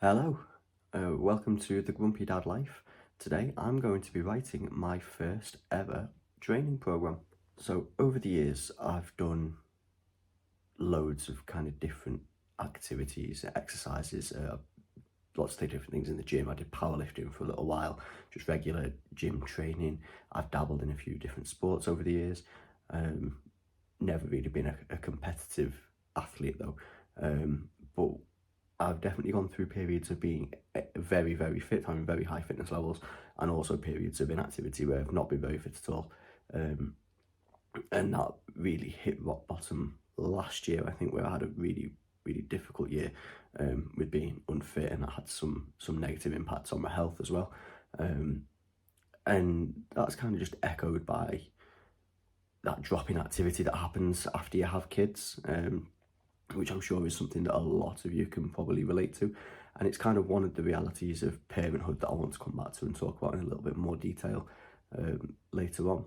Hello, welcome to the Grumpy Dad Life. Today I'm going to be writing my first ever training program. So over the years I've done loads of kind of different activities, exercises, lots of different things in the gym. I did powerlifting for a little while, just regular gym training. I've dabbled in a few different sports over the years. Never really been a competitive athlete though, but I've definitely gone through periods of being very, very fit, having very high fitness levels, and also periods of inactivity where I've not been very fit at all. Um, and that really hit rock bottom last year, I think, where I had a really, really difficult year with being unfit, and that had some negative impacts on my health as well. And that's kind of just echoed by that drop in activity that happens after you have kids. Which I'm sure is something that a lot of you can probably relate to. And it's kind of one of the realities of parenthood that I want to come back to and talk about in a little bit more detail later on.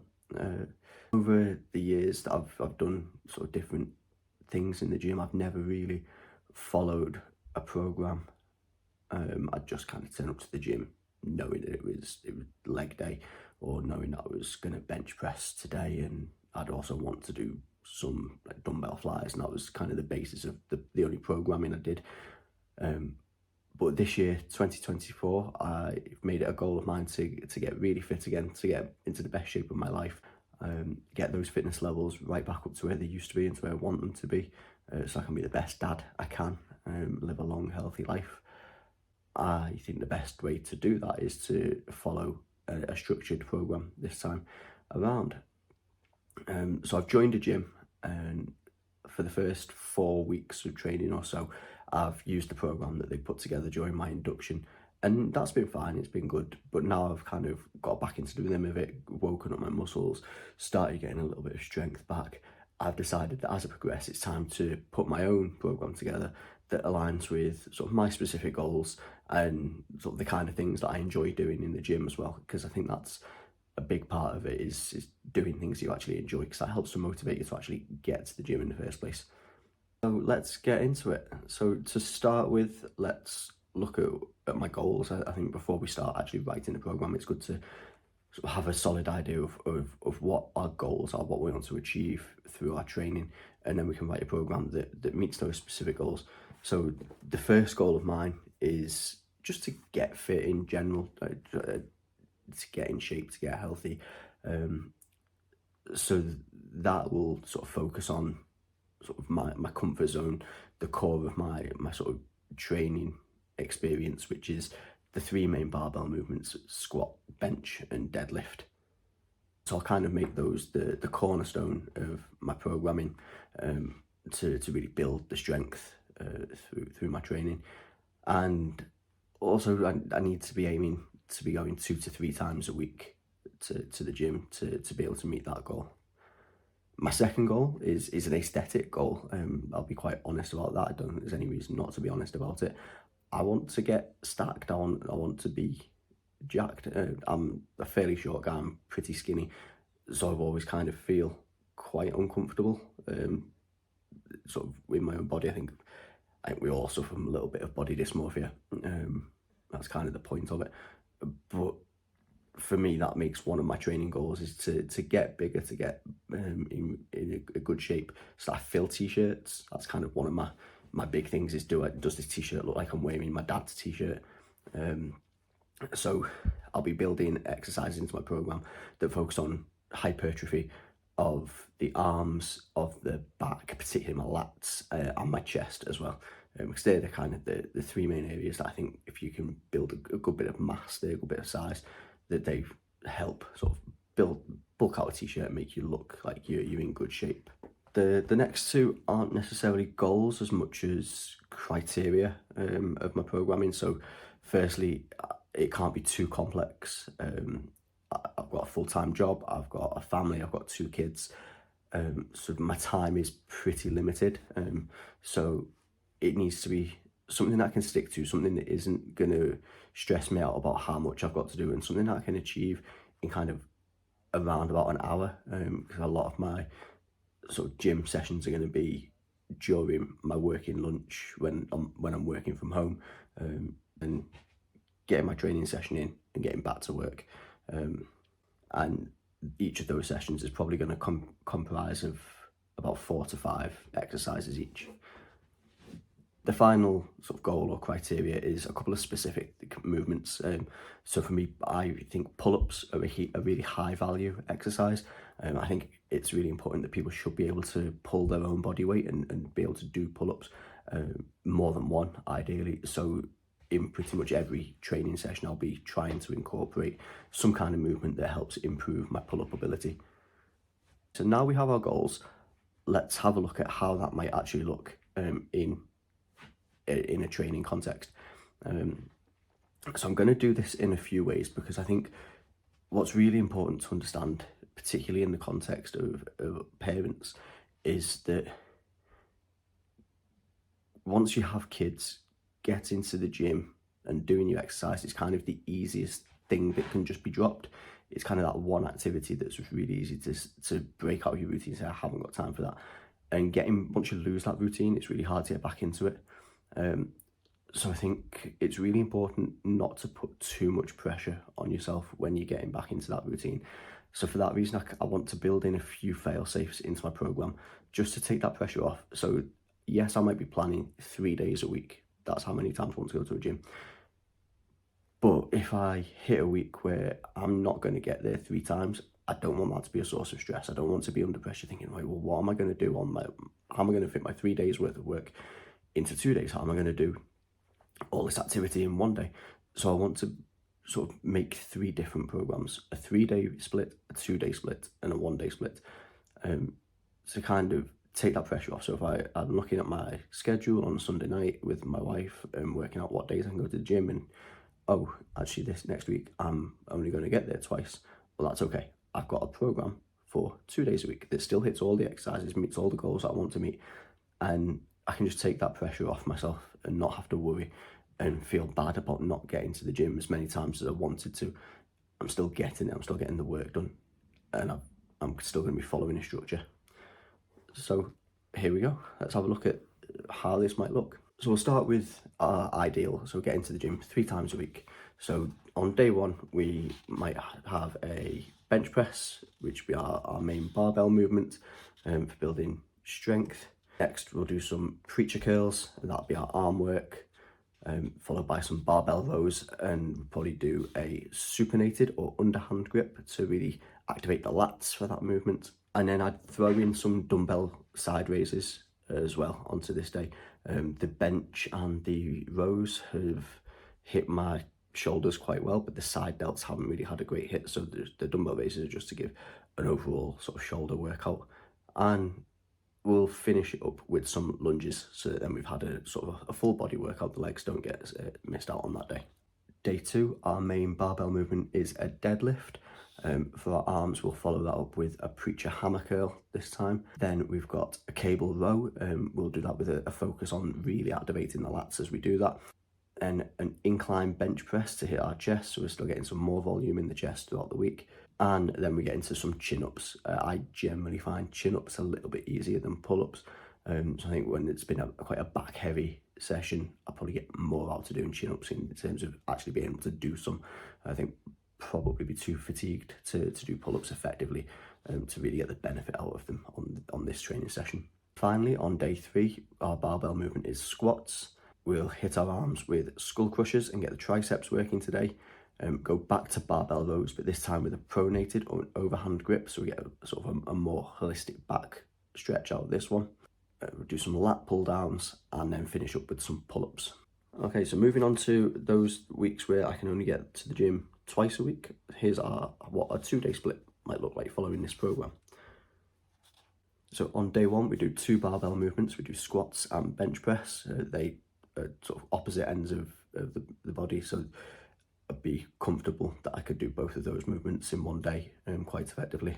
Over the years that I've done sort of different things in the gym, I've never really followed a program. I'd just kind of turn up to the gym knowing that it was leg day, or knowing that I was going to bench press today, and I'd also want to do some like dumbbell flies, and that was kind of the basis of the only programming I did. But this year, 2024, I made it a goal of mine to get really fit again, to get into the best shape of my life, get those fitness levels right back up to where they used to be and to where I want them to be, so I can be the best dad I can, live a long, healthy life. I think the best way to do that is to follow a structured program this time around. So I've joined a gym, and for the first 4 weeks of training or so, I've used the program that they put together during my induction, and that's been fine. It's been good, but now I've kind of got back into the rhythm of it, woken up my muscles, started getting a little bit of strength back. I've decided that as I progress, it's time to put my own program together that aligns with sort of my specific goals and sort of the kind of things that I enjoy doing in the gym as well, because I think that's a big part of it is doing things you actually enjoy, because that helps to motivate you to actually get to the gym in the first place. So let's get into it. So to start with, let's look at my goals. I think before we start actually writing the program, it's good to sort of have a solid idea of what our goals are, what we want to achieve through our training, and then we can write a program that meets those specific goals. So the first goal of mine is just to get fit in general, to get in shape, to get healthy. So that will sort of focus on sort of my comfort zone, the core of my sort of training experience, which is the three main barbell movements: squat, bench, and deadlift. So I'll kind of make those the cornerstone of my programming, to really build the strength through my training. And also I need to be aiming to be going 2 to 3 times a week to the gym to be able to meet that goal. My second goal is an aesthetic goal. I'll be quite honest about that. I don't think there's any reason not to be honest about it. I want to get stacked. I want to be jacked. I'm a fairly short guy. I'm pretty skinny, so I've always kind of feel quite uncomfortable, sort of with my own body. I think we all suffer from a little bit of body dysmorphia. That's kind of the point of it. But for me, that makes one of my training goals is to get bigger, to get in a good shape. So I fill t-shirts. That's kind of one of my big things is does this t-shirt look like I'm wearing my dad's t-shirt? So I'll be building exercises into my program that focus on hypertrophy of the arms, of the back, particularly my lats, and my chest as well. Because they're the kind of the three main areas that I think if you can build a good bit of mass there, a good bit of size, that they help sort of bulk out a t-shirt and make you look like you're in good shape. The next two aren't necessarily goals as much as criteria of my programming. So firstly, it can't be too complex. I've got a full-time job, I've got a family, I've got 2 kids, so my time is pretty limited. So it needs to be something that I can stick to, something that isn't going to stress me out about how much I've got to do, and something that I can achieve in kind of around about an hour, because a lot of my sort of gym sessions are going to be during my working lunch when I'm working from home, and getting my training session in and getting back to work. And each of those sessions is probably going to comprise of about 4 to 5 exercises each. The final sort of goal or criteria is a couple of specific movements. So for me, I think pull-ups are a really high value exercise. I think it's really important that people should be able to pull their own body weight and be able to do pull-ups, more than one ideally. So in pretty much every training session, I'll be trying to incorporate some kind of movement that helps improve my pull-up ability. So now we have our goals, let's have a look at how that might actually look in a training context. So I'm going to do this in a few ways, because I think what's really important to understand, particularly in the context of parents, is that once you have kids, getting to the gym and doing your exercise is kind of the easiest thing that can just be dropped. It's kind of that one activity that's really easy to break out of your routine and say, I haven't got time for that. And once you lose that routine, it's really hard to get back into it. So I think it's really important not to put too much pressure on yourself when you're getting back into that routine. So for that reason, I want to build in a few fail-safes into my program just to take that pressure off. So yes, I might be planning 3 days a week. That's how many times I want to go to a gym. But if I hit a week where I'm not going to get there 3 times, I don't want that to be a source of stress. I don't want to be under pressure thinking, right, well, what am I going to do how am I going to fit my 3 days worth of work into 2 days? How am I going to do all this activity in 1 day? So I want to sort of make 3 different programs: a 3-day split, a 2-day split, and a 1-day split, to kind of take that pressure off. So if I'm looking at my schedule on a Sunday night with my wife and working out what days I can go to the gym, and oh, actually this next week I'm only going to get there twice, well, that's okay. I've got a program for 2 days a week that still hits all the exercises, meets all the goals that I want to meet, and I can just take that pressure off myself and not have to worry and feel bad about not getting to the gym as many times as I wanted to. I'm still getting it, I'm still getting the work done, and I'm still going to be following a structure. So here we go. Let's have a look at how this might look. So we'll start with our ideal. So getting to the gym 3 times a week. So on day 1, we might have a bench press, which will be our main barbell movement for building strength. Next, we'll do some preacher curls, and that'll be our arm work, followed by some barbell rows, and we'll probably do a supinated or underhand grip to really activate the lats for that movement. And then I'd throw in some dumbbell side raises as well onto this day. The bench and the rows have hit my shoulders quite well, but the side delts haven't really had a great hit. So the dumbbell raises are just to give an overall sort of shoulder workout. And we'll finish it up with some lunges, so that then we've had a sort of a full body workout. The legs don't get missed out on that day. Day 2, our main barbell movement is a deadlift. For our arms, we'll follow that up with a preacher hammer curl this time. Then we've got a cable row. We'll do that with a focus on really activating the lats as we do that. And an incline bench press to hit our chest, so we're still getting some more volume in the chest throughout the week. And then we get into some chin-ups. I generally find chin-ups a little bit easier than pull-ups. So I think when it's been quite a back-heavy session, I'll probably get more out to doing chin-ups in terms of actually being able to do some. I think probably be too fatigued to do pull-ups effectively to really get the benefit out of them on this training session. Finally, on day 3, our barbell movement is squats. We'll hit our arms with skull crushers and get the triceps working today. Go back to barbell rows, but this time with a pronated or an overhand grip, so we get a sort of a more holistic back stretch out of this one. We'll do some lat pull downs and then finish up with some pull-ups. Okay, so moving on to those weeks where I can only get to the gym twice a week. Here's what a 2-day split might look like following this program. So on day 1, we do 2 barbell movements. We do squats and bench press. They are sort of opposite ends of the body, so I'd be comfortable that I could do both of those movements in 1 day quite effectively.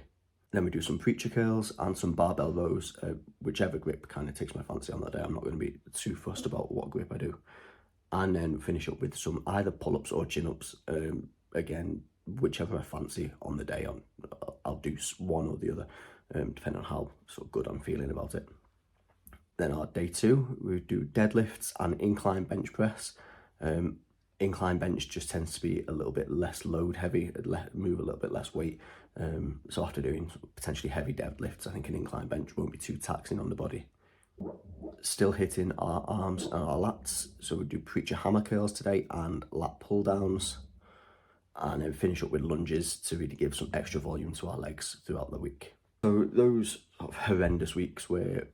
Then we do some preacher curls and some barbell rows, whichever grip kind of takes my fancy on that day. I'm not going to be too fussed about what grip I do. And then finish up with some either pull-ups or chin-ups. Again, whichever I fancy on the day. I'll do one or the other, depending on how sort of good I'm feeling about it. Then our day 2, we do deadlifts and incline bench press. Incline bench just tends to be a little bit less load heavy, move a little bit less weight. So after doing potentially heavy deadlifts, I think an incline bench won't be too taxing on the body. Still hitting our arms and our lats, so we do preacher hammer curls today and lat pull downs, and then finish up with lunges to really give some extra volume to our legs throughout the week. So those sort of horrendous weeks where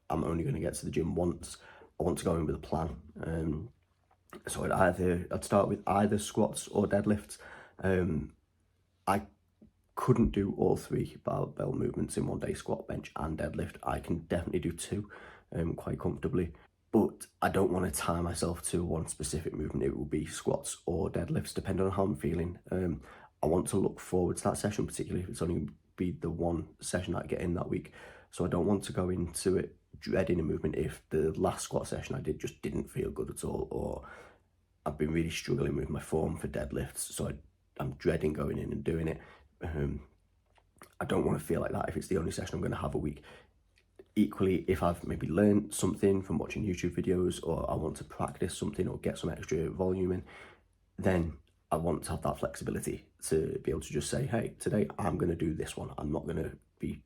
I'm only going to get to the gym once, I want to go in with a plan. So I'd start with either squats or deadlifts. I couldn't do all 3 barbell movements in one day, squat, bench and deadlift. I can definitely do 2 quite comfortably, but I don't want to tie myself to one specific movement. It will be squats or deadlifts depending on how I'm feeling. I want to look forward to that session, particularly if it's only be the one session that I get in that week. So I don't want to go into it dreading a movement if the last squat session I did just didn't feel good at all, or I've been really struggling with my form for deadlifts, so I'm dreading going in and doing it. I don't want to feel like that if it's the only session I'm going to have a week. Equally, if I've maybe learned something from watching YouTube videos, or I want to practice something or get some extra volume in, then I want to have that flexibility to be able to just say, hey, today I'm going to do this one. I'm not going to be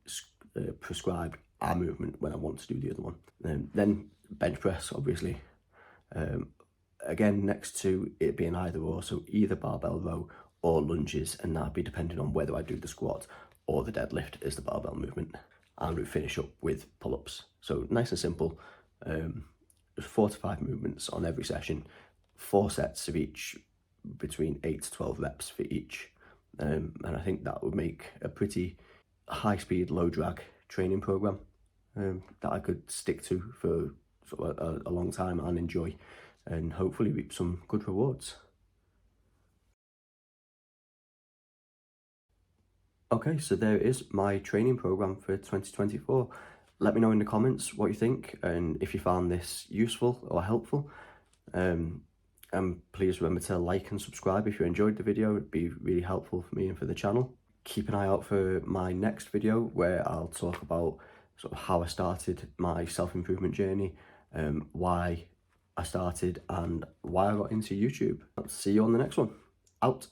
prescribed a movement when I want to do the other one. Then bench press, obviously. Again, next to it being either or, so either barbell row or lunges, and that'd be depending on whether I do the squat or the deadlift as the barbell movement. And we finish up with pull-ups. So nice and simple, 4 to 5 movements on every session, 4 sets of each, between 8 to 12 reps for each. And I think that would make a pretty high speed, low drag training program that I could stick to for sort of a long time and enjoy, and hopefully reap some good rewards. Okay, so there is my training program for 2024. Let me know in the comments what you think and if you found this useful or helpful. And please remember to like and subscribe if you enjoyed the video. It'd be really helpful for me and for the channel. Keep an eye out for my next video where I'll talk about sort of how I started my self-improvement journey, why I started and why I got into YouTube. I'll see you on the next one. Out.